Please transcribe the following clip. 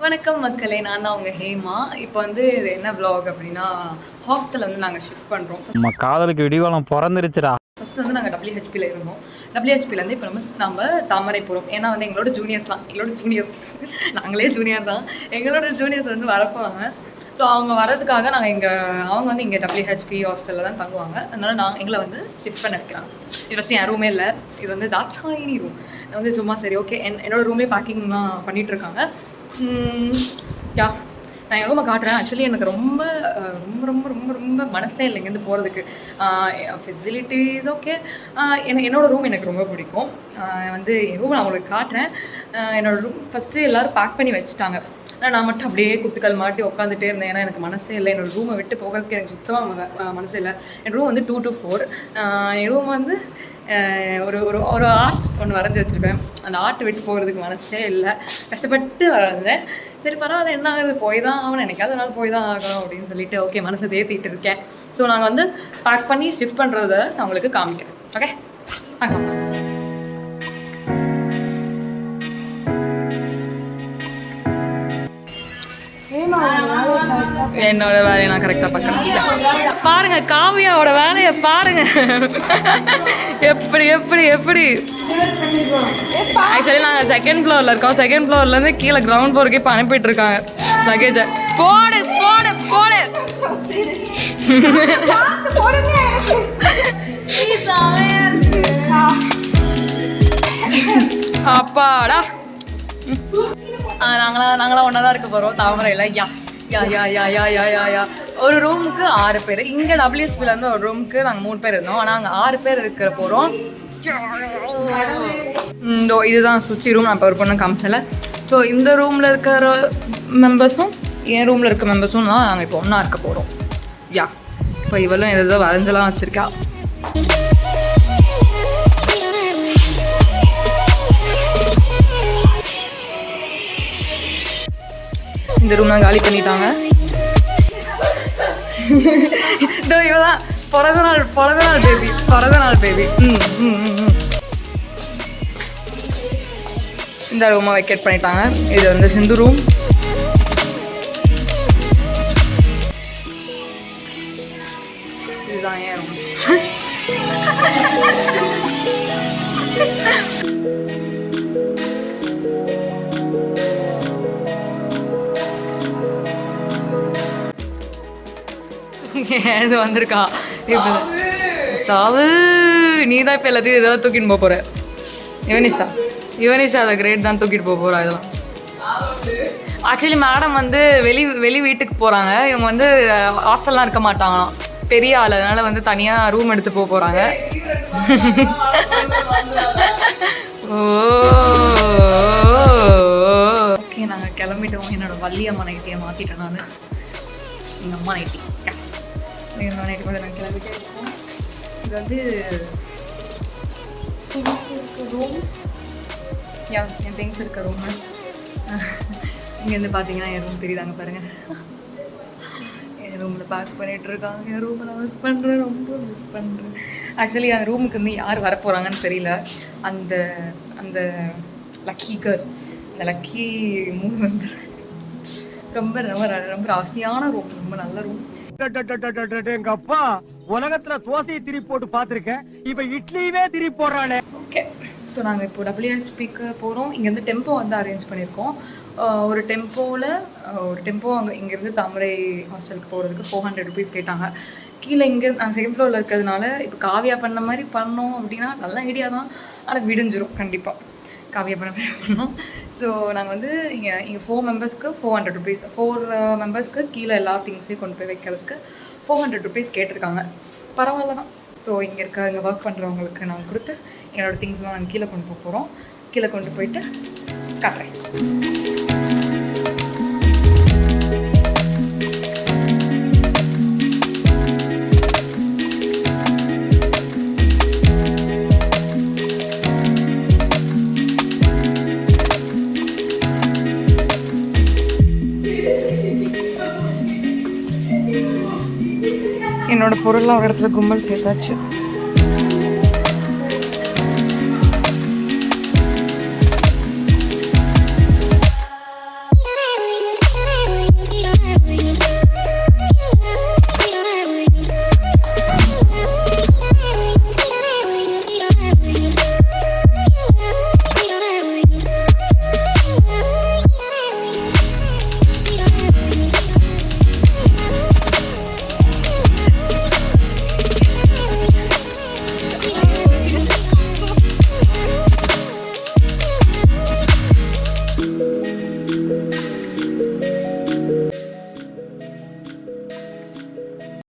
வணக்கம் மக்களே, நான் தான் உங்கள் ஹேமா. இப்போ வந்து இது என்ன vlog அப்படின்னா, ஹாஸ்டலில் வந்து நாங்கள் ஷிஃப்ட் பண்ணுறோம். நம்ம காதலுக்கு இடிவாளம் பிறந்துருச்சுடா. ஃபஸ்ட்டு வந்து நாங்கள் WHPயில் இருந்தோம். WHPலேருந்து இப்போ நம்ம தாமரை போகிறோம். ஏன்னா வந்து எங்களோட ஜூனியர்ஸ் நாங்களே ஜூனியர் தான். எங்களோட ஜூனியர்ஸ் வந்து வரப்போவாங்க. ஸோ அவங்க வரதுக்காக அவங்க வந்து இங்கே WHP ஹாஸ்டலில் தான் தங்குவாங்க. அதனால் எங்களை வந்து ஷிஃப்ட் பண்ண வைக்கிறாங்க. இது ஃபஸ்ட்டு என் ரூமே இல்லை, இது வந்து தாட்சாயினி ரூம். நான் வந்து சும்மா சரி ஓகே என்னோடய ரூம்லேயே பேக்கிங்லாம் பண்ணிகிட்ருக்காங்க. யா நான் என் ரூமை காட்டுறேன். ஆக்சுவலி எனக்கு ரொம்ப ரொம்ப ரொம்ப ரொம்ப ரொம்ப மனசே இல்லை இங்கேருந்து போகிறதுக்கு. Facilities okay. என்னோடய ரூம் எனக்கு ரொம்ப பிடிக்கும். வந்து என் ரூம் நான் உங்களுக்கு காட்டுறேன். என்னோடய ரூம் ஃபஸ்ட்டு எல்லோரும் பேக் பண்ணி வச்சுட்டாங்க. நான் மட்டும் அப்படியே குத்துக்கள் மாட்டி உட்காந்துட்டே இருந்தேன். ஏன்னா எனக்கு மனசே இல்லை, என்னோடய ரூமை விட்டு போகிறதுக்கு எனக்கு சுத்தமாக மனசே இல்லை. என் ரூம் வந்து 2 to 4. என் ரூம் வந்து ஒரு ஆர்ட் ஒன்று வரைஞ்சி வச்சுருப்பேன். அந்த ஆர்ட் விட்டு போகிறதுக்கு மனசே இல்லை. கஷ்டப்பட்டு வரைஞ்சேன். சரி பரவாயில்ல, என்ன ஆகுது, போய் தான் ஆகணும், எனக்காவது நாள் போய் தான் ஆகணும் அப்படின்னு சொல்லிட்டு ஓகே மனசை தேத்திட்டு இருக்கேன். ஸோ நாங்கள் வந்து பேக் பண்ணி ஷிஃப்ட் பண்ணுறத நான் உங்களுக்கு காமிக்கிறேன். ஓகே என்னோட வேலையை நான் கரெக்டாக பார்க்குறேன். பாருங்க காவியாவோட வேலையை பாருங்க. எப்படி எப்படி எப்படி ஆக்சுவலி நாங்கள் செகண்ட் ஃப்ளோரில் இருக்கோம். செகண்ட் ஃப்ளோர்லேருந்து கீழே கிரவுண்ட் ஃப்ளோருக்கு இப்போ அனுப்பிட்டு இருக்காங்க லக்கேஜை. போடு போடு போடு. அப்பாடா நாங்களாம் ஒன்றா தான் இருக்க போகிறோம் தாமரையில். யா யா யா யா யா யா யா யா ஒரு ரூமுக்கு 6 பேர். இங்கே WSPலேருந்து ஒரு ரூமுக்கு நாங்கள் 3 பேர் இருந்தோம். ஆனால் அங்கே 6 பேர் இருக்கிற போகிறோம். இதுதான் சுச்சி ரூம். நான் இப்போ ஒரு பொண்ணு காமிச்சல. ஸோ இந்த ரூமில் இருக்கிற மெம்பர்ஸும் என் ரூமில் இருக்க மெம்பர்ஸும் தான் நாங்கள் இப்போ ஒன்றா இருக்க போகிறோம். யா இப்போ இவளும் எதாவது வரைஞ்சலாம் வச்சுருக்கா. இந்த ரூம் தான் காலி பண்ணிட்டாங்க. இதோ இவதான் பிறந்த நாள் பேபி. இந்த ரூமை வெக்கேட் பண்ணிட்டாங்க. இது வந்து சிந்து ரூம். இதுதான் ஏன் ரூம். இது வந்திருக்கா இப்போ சாவு. நீ தான் இப்போ எல்லாத்தையும் ஏதாவது தூக்கிட்டு போக போகிற. யுவனிஷா அதை கிரேட் தான் தூக்கிட்டு போக போகிறா. இதெல்லாம் ஆக்சுவலி மேடம் வந்து வெளி வீட்டுக்கு போகிறாங்க. இவங்க வந்து ஹாஸ்டல்லாம் இருக்க மாட்டாங்களாம், பெரிய ஆள். அதனால் வந்து தனியாக ரூம் எடுத்து போக போகிறாங்க. ஓகே நாங்கள் கிளம்பிட்டோம். என்னோடய வள்ளியம்மா நைட்டியை மாற்றிட்டேன் நான். எங்கள் அம்மா நைட்டி நைட்டி கூட நாங்கள் கிளம்பிட்டே இருக்கோம். இது வந்து ரூம். யா என் திங்ஸ் இருக்க ரூமு. இங்கேருந்து பார்த்தீங்கன்னா என் ரூம் தெரியுதாங்க பாருங்கள். என் ரூமில் பேக் பண்ணிகிட்டு இருக்காங்க. என் ரூமை நான் மிஸ் பண்ணுறேன், ரொம்ப மிஸ் பண்ணுறேன். ஆக்சுவலி அந்த ரூமுக்கு வந்து யார் வரப்போகிறாங்கன்னு தெரியல. அந்த லக்கி கேர்ள், அந்த லக்கி மூணு வந்து ரொம்ப ரொம்ப ரொம்ப ராசியான ரூம், ரொம்ப நல்ல ரூம். எங்க அப்பா உலகத்துல தோசையை திருப்பி போட்டு பார்த்துருக்கேன், இப்ப இட்லியவே திருப்பி போடுறானே. ஓகே ஸோ நாங்கள் இப்போ WHPக்கு போகிறோம். இங்கேருந்து டெம்போ வந்து அரேஞ்ச் பண்ணியிருக்கோம். ஒரு டெம்போ அங்கே இங்கேருந்து தாமரை ஹாஸ்டலுக்கு போகிறதுக்கு 400 rupees கேட்டாங்க. கீழே இங்கே நாங்கள் செகண்ட் ஃப்ளோரில் இருக்கிறதுனால இப்போ காவியா பண்ண மாதிரி பண்ணோம் அப்படின்னா நல்ல ஐடியா தான், ஆனால் விடிஞ்சிரும் கண்டிப்பாக. காவியா பண்ண மாதிரி பண்ணோம். ஸோ நாங்கள் வந்து இங்கே 4 மெம்பர்ஸ்க்கு 400 rupees, 4 மெம்பர்ஸ்க்கு கீழே எல்லா திங்ஸையும் கொண்டு போய் வைக்கிறதுக்கு 400 rupees கேட்டிருக்காங்க. பரவாயில்ல தான். ஸோ இங்கே ஒர்க் பண்ணுறவங்களுக்கு நாங்கள் கொடுத்து என்னோடய திங்ஸ்லாம் நாங்கள் கீழே கொண்டு போக போகிறோம். கீழே கொண்டு போயிட்டு காட்டுறேன். என்னோடய பொருள்லாம் ஒரு இடத்துல கும்பல் சேர்த்தாச்சு.